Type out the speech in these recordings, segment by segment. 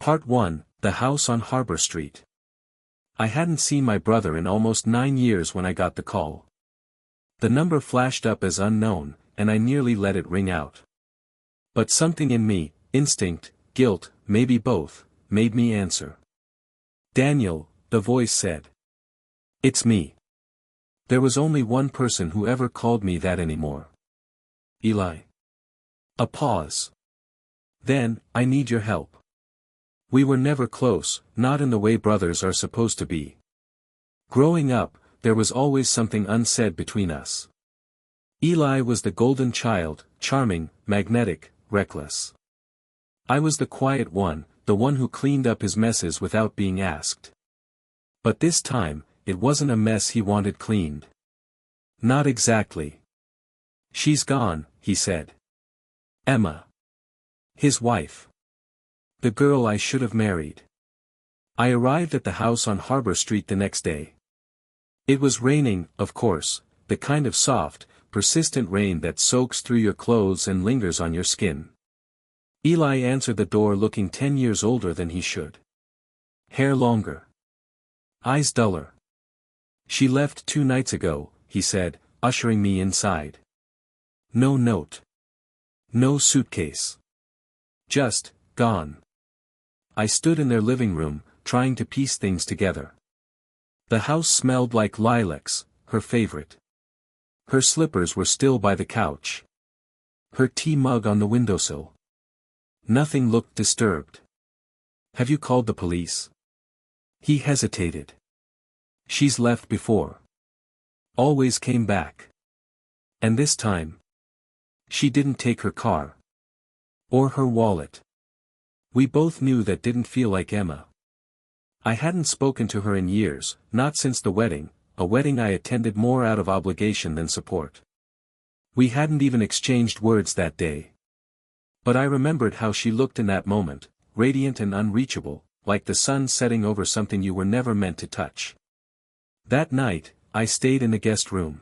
Part 1, The House on Harbor Street. I hadn't seen my brother in almost 9 years when I got the call. The number flashed up as unknown, and I nearly let it ring out. But something in me, instinct, guilt, maybe both, made me answer. "Daniel," the voice said. "It's me." There was only one person who ever called me that anymore. "Eli." A pause. "Then, I need your help." We were never close, not in the way brothers are supposed to be. Growing up, there was always something unsaid between us. Eli was the golden child, charming, magnetic, reckless. I was the quiet one, the one who cleaned up his messes without being asked. But this time, it wasn't a mess he wanted cleaned. Not exactly. "She's gone," he said. "Emma. His wife. The girl I should have married." I arrived at the house on Harbor Street the next day. It was raining, of course, the kind of soft, persistent rain that soaks through your clothes and lingers on your skin. Eli answered the door looking 10 years older than he should. Hair longer. Eyes duller. "She left 2 nights ago," he said, ushering me inside. No note. No suitcase. Just, gone. I stood in their living room, trying to piece things together. The house smelled like lilacs, her favorite. Her slippers were still by the couch. Her tea mug on the windowsill. Nothing looked disturbed. "Have you called the police?" He hesitated. "She's left before. Always came back. And this time? She didn't take her car. Or her wallet." We both knew that didn't feel like Emma. I hadn't spoken to her in years, not since the wedding, a wedding I attended more out of obligation than support. We hadn't even exchanged words that day. But I remembered how she looked in that moment, radiant and unreachable, like the sun setting over something you were never meant to touch. That night, I stayed in the guest room.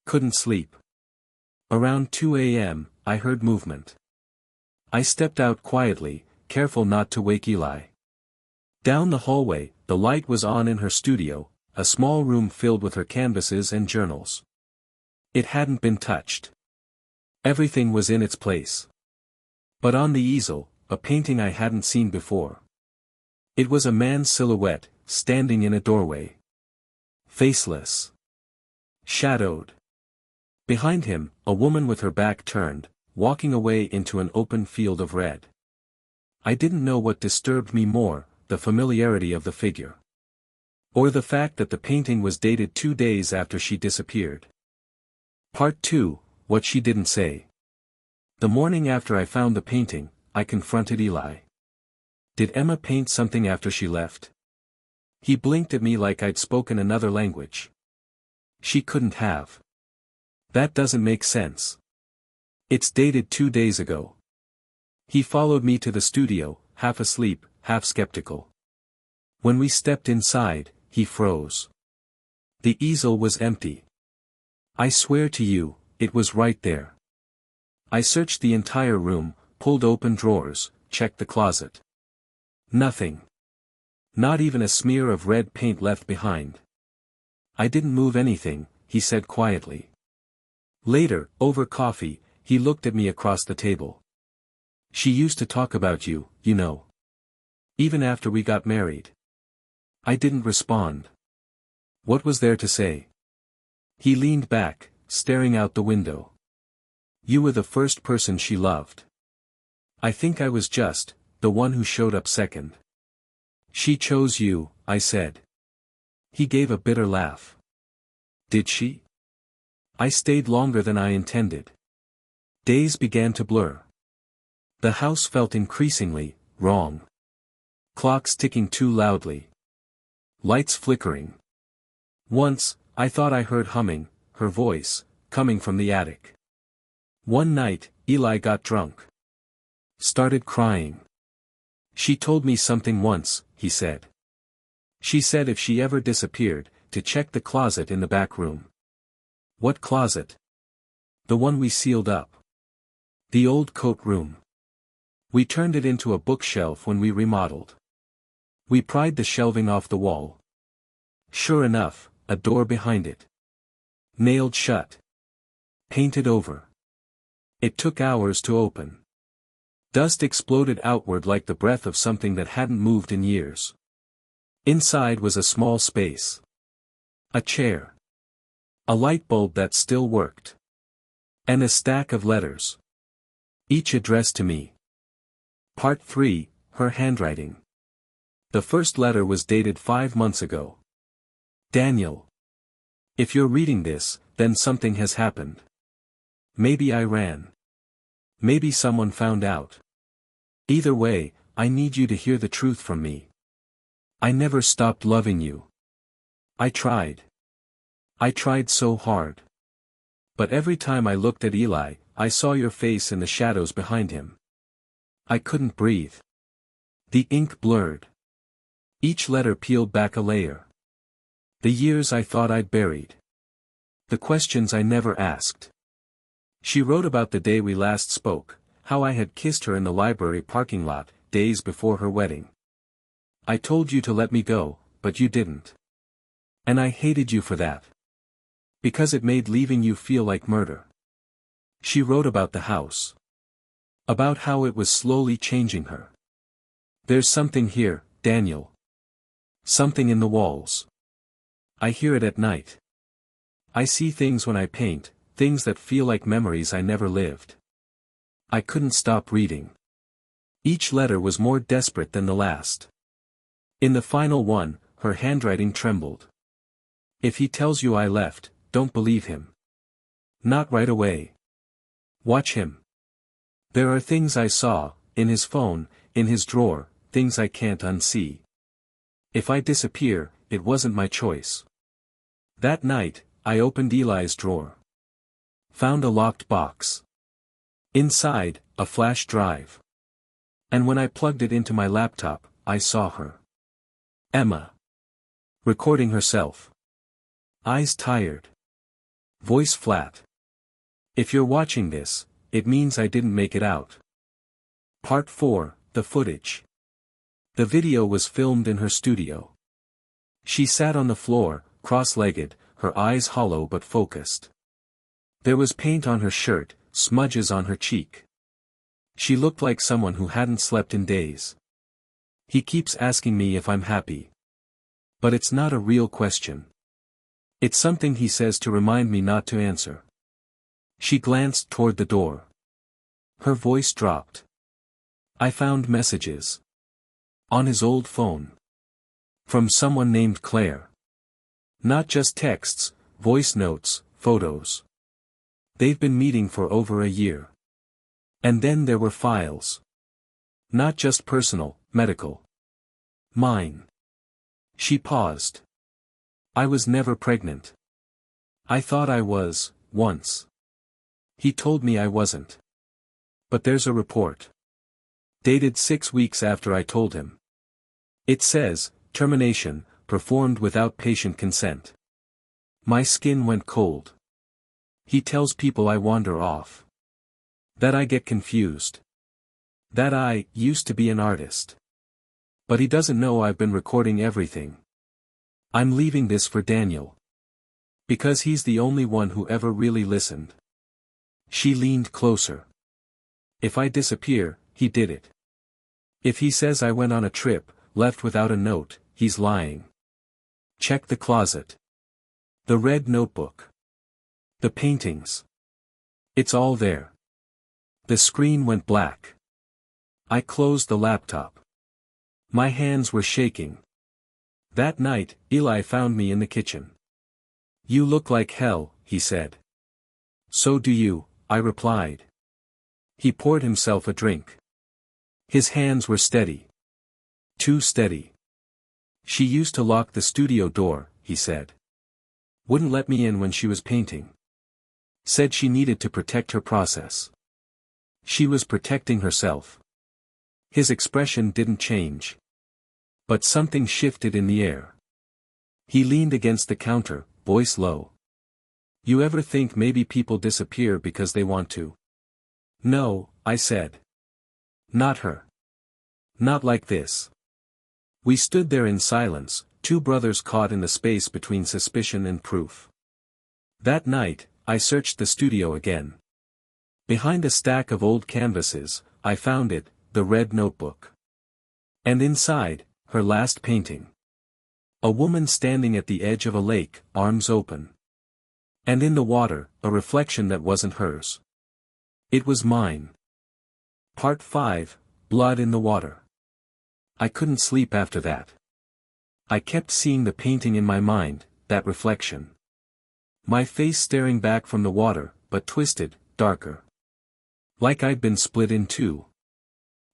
Couldn't sleep. Around 2 a.m., I heard movement. I stepped out quietly, careful not to wake Eli. Down the hallway, the light was on in her studio, a small room filled with her canvases and journals. It hadn't been touched. Everything was in its place. But on the easel, a painting I hadn't seen before. It was a man's silhouette, standing in a doorway. Faceless. Shadowed. Behind him, a woman with her back turned, walking away into an open field of red. I didn't know what disturbed me more, the familiarity of the figure. Or the fact that the painting was dated 2 days after she disappeared. Part 2, What She Didn't Say. The morning after I found the painting, I confronted Eli. "Did Emma paint something after she left?" He blinked at me like I'd spoken another language. "She couldn't have. That doesn't make sense. It's dated 2 days ago." He followed me to the studio, half asleep, half skeptical. When we stepped inside, he froze. The easel was empty. "I swear to you, it was right there." I searched the entire room, pulled open drawers, checked the closet. Nothing. Not even a smear of red paint left behind. "I didn't move anything," he said quietly. Later, over coffee, he looked at me across the table. "She used to talk about you, you know. Even after we got married." I didn't respond. What was there to say? He leaned back, staring out the window. "You were the first person she loved. I think I was just, the one who showed up second." "She chose you," I said. He gave a bitter laugh. "Did she?" "I stayed longer than I intended." Days began to blur. The house felt increasingly wrong. Clocks ticking too loudly. Lights flickering. Once, I thought I heard humming, her voice, coming from the attic. One night, Eli got drunk. Started crying. "She told me something once," he said. "She said if she ever disappeared, to check the closet in the back room." "What closet?" "The one we sealed up. The old coat room." We turned it into a bookshelf when we remodeled. We pried the shelving off the wall. Sure enough, a door behind it. Nailed shut. Painted over. It took hours to open. Dust exploded outward like the breath of something that hadn't moved in years. Inside was a small space. A chair. A light bulb that still worked. And a stack of letters. Each addressed to me. Part 3, her handwriting. The first letter was dated 5 months ago. Daniel. If you're reading this, then something has happened. Maybe I ran. Maybe someone found out. Either way, I need you to hear the truth from me. I never stopped loving you. I tried. I tried so hard. But every time I looked at Eli, I saw your face in the shadows behind him. I couldn't breathe. The ink blurred. Each letter peeled back a layer. The years I thought I'd buried. The questions I never asked. She wrote about the day we last spoke, how I had kissed her in the library parking lot, days before her wedding. I told you to let me go, but you didn't. And I hated you for that. Because it made leaving you feel like murder. She wrote about the house. About how it was slowly changing her. There's something here, Daniel. Something in the walls. I hear it at night. I see things when I paint, things that feel like memories I never lived. I couldn't stop reading. Each letter was more desperate than the last. In the final one, her handwriting trembled. If he tells you I left, don't believe him. Not right away. Watch him. There are things I saw, in his phone, in his drawer, things I can't unsee. If I disappear, it wasn't my choice. That night, I opened Eli's drawer. Found a locked box. Inside, a flash drive. And when I plugged it into my laptop, I saw her. Emma. Recording herself. Eyes tired. Voice flat. If you're watching this, it means I didn't make it out. Part 4, the footage. The video was filmed in her studio. She sat on the floor, cross-legged, her eyes hollow but focused. There was paint on her shirt, smudges on her cheek. She looked like someone who hadn't slept in days. He keeps asking me if I'm happy. But it's not a real question. It's something he says to remind me not to answer. She glanced toward the door. Her voice dropped. I found messages. On his old phone. From someone named Claire. Not just texts, voice notes, photos. They've been meeting for over a year. And then there were files. Not just personal, medical. Mine. She paused. I was never pregnant. I thought I was, once. He told me I wasn't. But there's a report. Dated 6 weeks after I told him. It says, termination, performed without patient consent. My skin went cold. He tells people I wander off. That I get confused. That I used to be an artist. But he doesn't know I've been recording everything. I'm leaving this for Daniel. Because he's the only one who ever really listened. She leaned closer. If I disappear, he did it. If he says I went on a trip, left without a note, he's lying. Check the closet. The red notebook. The paintings. It's all there. The screen went black. I closed the laptop. My hands were shaking. That night, Eli found me in the kitchen. You look like hell, he said. So do you, I replied. He poured himself a drink. His hands were steady. Too steady. She used to lock the studio door, he said. Wouldn't let me in when she was painting. Said she needed to protect her process. She was protecting herself. His expression didn't change. But something shifted in the air. He leaned against the counter, voice low. You ever think maybe people disappear because they want to? No, I said. Not her. Not like this. We stood there in silence, two brothers caught in the space between suspicion and proof. That night, I searched the studio again. Behind a stack of old canvases, I found it, the red notebook. And inside, her last painting. A woman standing at the edge of a lake, arms open. And in the water, a reflection that wasn't hers. It was mine. Part 5, Blood in the Water. I couldn't sleep after that. I kept seeing the painting in my mind, that reflection. My face staring back from the water, but twisted, darker. Like I'd been split in two.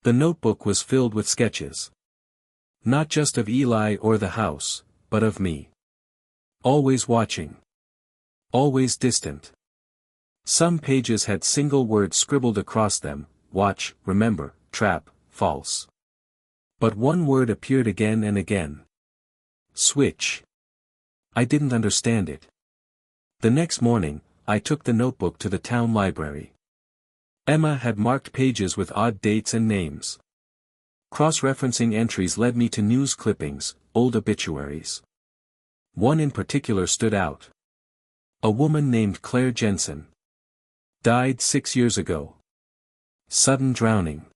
The notebook was filled with sketches. Not just of Eli or the house, but of me. Always watching. Always distant. Some pages had single words scribbled across them: watch, remember, trap, false. But one word appeared again and again. Switch. I didn't understand it. The next morning, I took the notebook to the town library. Emma had marked pages with odd dates and names. Cross-referencing entries led me to news clippings, old obituaries. One in particular stood out. A woman named Claire Jensen. Died 6 years ago. Sudden drowning.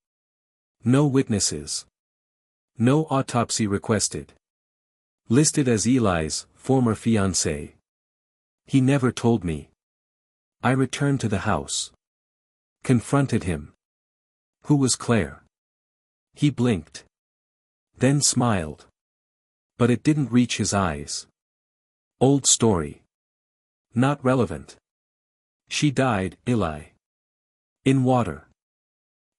No witnesses. No autopsy requested. Listed as Eli's former fiancé. He never told me. I returned to the house. Confronted him. Who was Claire? He blinked. Then smiled. But it didn't reach his eyes. Old story. Not relevant. She died, Eli. In water.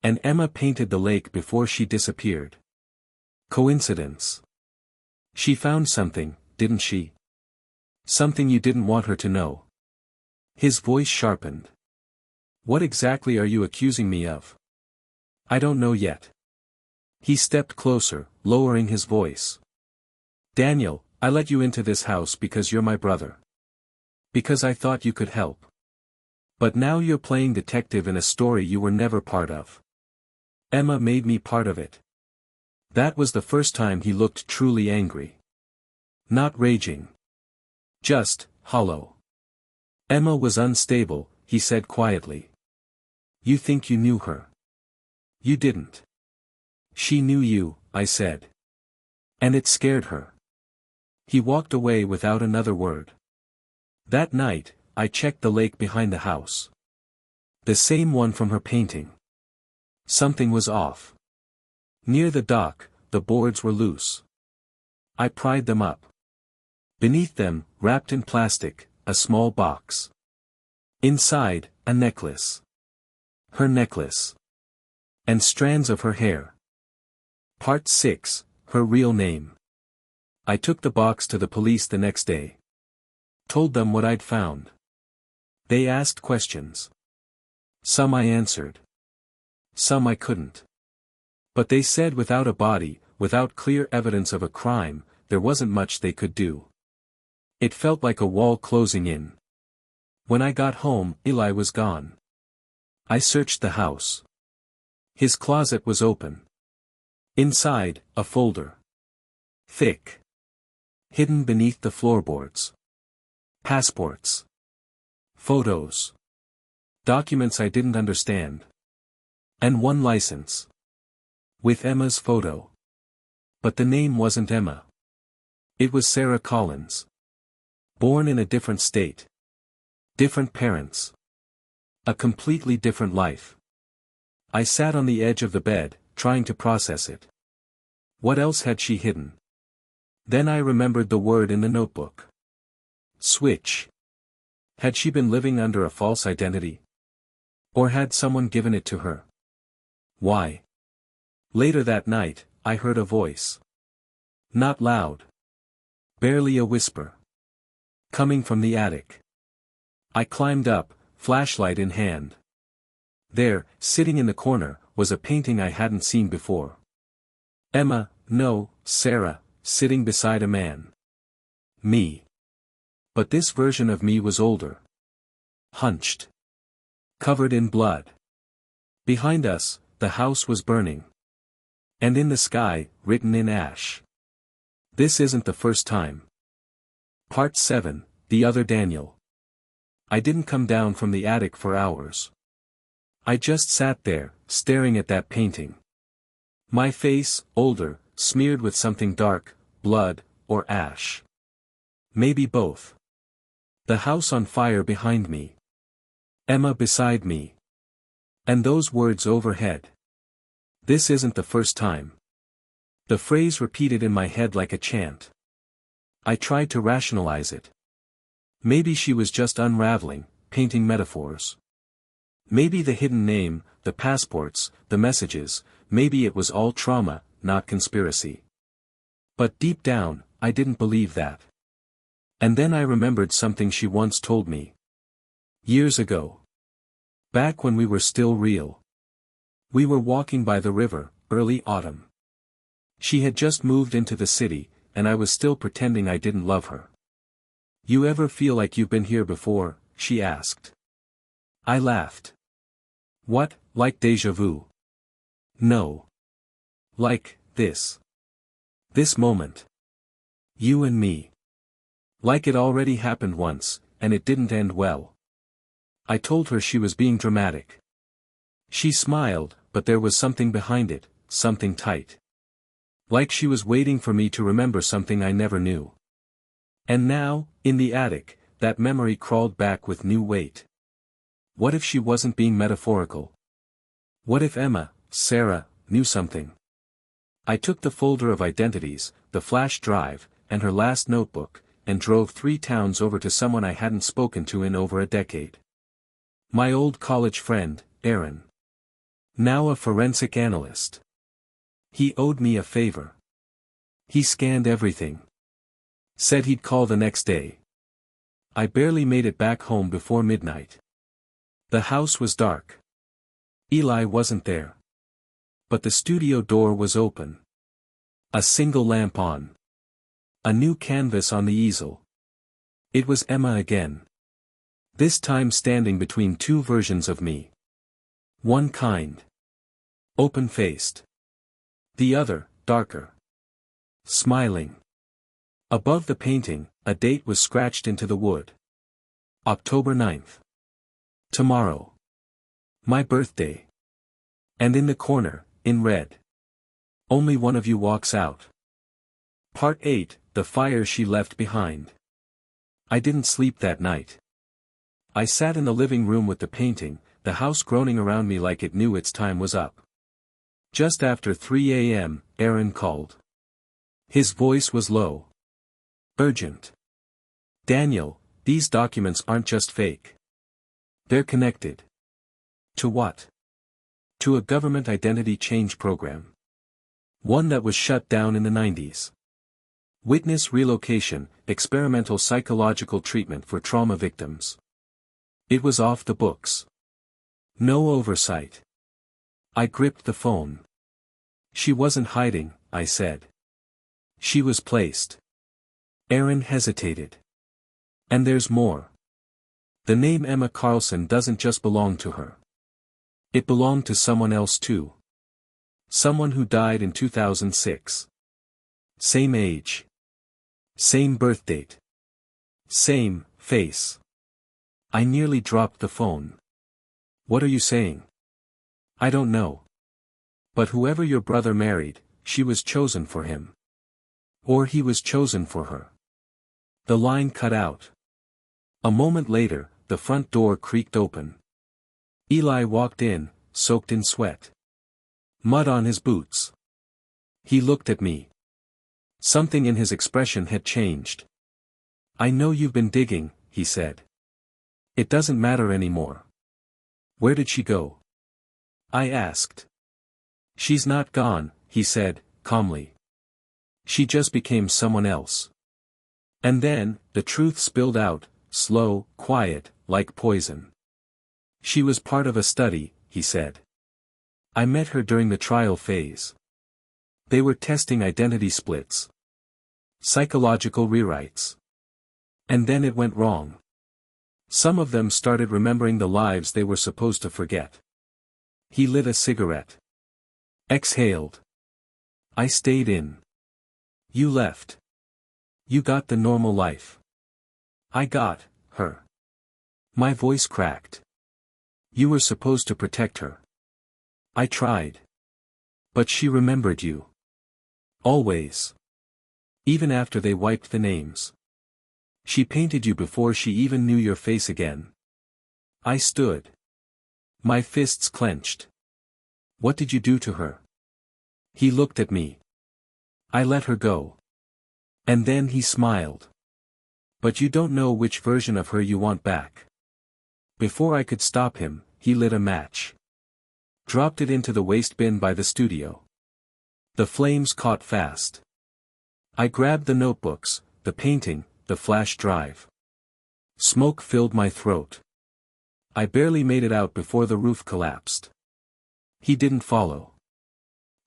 And Emma painted the lake before she disappeared. Coincidence. She found something, didn't she? Something you didn't want her to know. His voice sharpened. What exactly are you accusing me of? I don't know yet. He stepped closer, lowering his voice. Daniel, I let you into this house because you're my brother. Because I thought you could help. But now you're playing detective in a story you were never part of. Emma made me part of it. That was the first time he looked truly angry. Not raging. Just hollow. Emma was unstable, he said quietly. You think you knew her? You didn't. She knew you, I said. And it scared her. He walked away without another word. That night, I checked the lake behind the house. The same one from her painting. Something was off. Near the dock, the boards were loose. I pried them up. Beneath them, wrapped in plastic, a small box. Inside, a necklace. Her necklace. And strands of her hair. Part 6, Her real name. I took the box to the police the next day. Told them what I'd found. They asked questions. Some I answered. Some I couldn't. But they said without a body, without clear evidence of a crime, there wasn't much they could do. It felt like a wall closing in. When I got home, Eli was gone. I searched the house. His closet was open. Inside, a folder. Thick. Hidden beneath the floorboards. Passports. Photos. Documents I didn't understand. And one license. With Emma's photo. But the name wasn't Emma. It was Sarah Collins. Born in a different state. Different parents. A completely different life. I sat on the edge of the bed, trying to process it. What else had she hidden? Then I remembered the word in the notebook. Switch. Had she been living under a false identity? Or had someone given it to her? Why? Later that night, I heard a voice. Not loud. Barely a whisper. Coming from the attic. I climbed up, flashlight in hand. There, sitting in the corner, was a painting I hadn't seen before. Emma, no, Sarah, sitting beside a man. Me. But this version of me was older. Hunched. Covered in blood. Behind us, the house was burning. And in the sky, written in ash. This isn't the first time. Part 7, The Other Daniel. I didn't come down from the attic for hours. I just sat there, staring at that painting. My face, older, smeared with something dark, blood, or ash. Maybe both. The house on fire behind me. Emma beside me. And those words overhead. This isn't the first time. The phrase repeated in my head like a chant. I tried to rationalize it. Maybe she was just unraveling, painting metaphors. Maybe the hidden name, the passports, the messages, maybe it was all trauma, not conspiracy. But deep down, I didn't believe that. And then I remembered something she once told me. Years ago. Back when we were still real. We were walking by the river, early autumn. She had just moved into the city, and I was still pretending I didn't love her. You ever feel like you've been here before? She asked. I laughed. What, like déjà vu? No. Like, this. This moment. You and me. Like it already happened once, and it didn't end well. I told her she was being dramatic. She smiled, but there was something behind it, something tight. Like she was waiting for me to remember something I never knew. And now, in the attic, that memory crawled back with new weight. What if she wasn't being metaphorical? What if Emma, Sarah, knew something? I took the folder of identities, the flash drive, and her last notebook, and drove 3 towns over to someone I hadn't spoken to in over a decade. My old college friend, Aaron. Now a forensic analyst. He owed me a favor. He scanned everything. Said he'd call the next day. I barely made it back home before midnight. The house was dark. Eli wasn't there. But the studio door was open. A single lamp on. A new canvas on the easel. It was Emma again. This time standing between 2 versions of me. One kind. Open-faced. The other, darker. Smiling. Above the painting, a date was scratched into the wood. October 9th. Tomorrow. My birthday. And in the corner, in red. Only one of you walks out. Part 8, The Fire She Left Behind. I didn't sleep that night. I sat in the living room with the painting, the house groaning around me like it knew its time was up. Just after 3 a.m., Aaron called. His voice was low. Urgent. Daniel, these documents aren't just fake. They're connected. To what? To a government identity change program. One that was shut down in the 90s. Witness relocation, experimental psychological treatment for trauma victims. It was off the books. No oversight. I gripped the phone. She wasn't hiding, I said. She was placed. Aaron hesitated. And there's more. The name Emma Carlson doesn't just belong to her. It belonged to someone else too. Someone who died in 2006. Same age. Same birth date. Same face. I nearly dropped the phone. What are you saying? I don't know. But whoever your brother married, she was chosen for him. Or he was chosen for her. The line cut out. A moment later, the front door creaked open. Eli walked in, soaked in sweat. Mud on his boots. He looked at me. Something in his expression had changed. I know you've been digging, he said. It doesn't matter anymore. Where did she go? I asked. She's not gone, he said, calmly. She just became someone else. And then, the truth spilled out, slow, quiet, like poison. She was part of a study, he said. I met her during the trial phase. They were testing identity splits. Psychological rewrites. And then it went wrong. Some of them started remembering the lives they were supposed to forget. He lit a cigarette. Exhaled. I stayed in. You left. You got the normal life. I got her. My voice cracked. You were supposed to protect her. I tried. But she remembered you. Always. Even after they wiped the names. She painted you before she even knew your face again. I stood. My fists clenched. What did you do to her? He looked at me. I let her go. And then he smiled. But you don't know which version of her you want back. Before I could stop him, he lit a match. Dropped it into the waste bin by the studio. The flames caught fast. I grabbed the notebooks, the painting, the flash drive. Smoke filled my throat. I barely made it out before the roof collapsed. He didn't follow.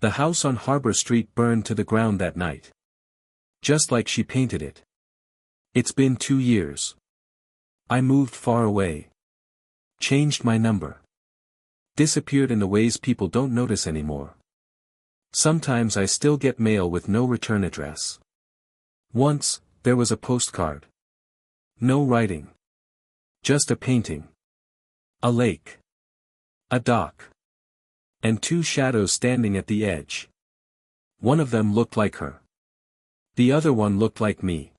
The house on Harbor Street burned to the ground that night. Just like she painted it. It's been 2 years. I moved far away. Changed my number. Disappeared in the ways people don't notice anymore. Sometimes I still get mail with no return address. Once, there was a postcard. No writing. Just a painting. A lake. A dock. And 2 shadows standing at the edge. One of them looked like her. The other one looked like me.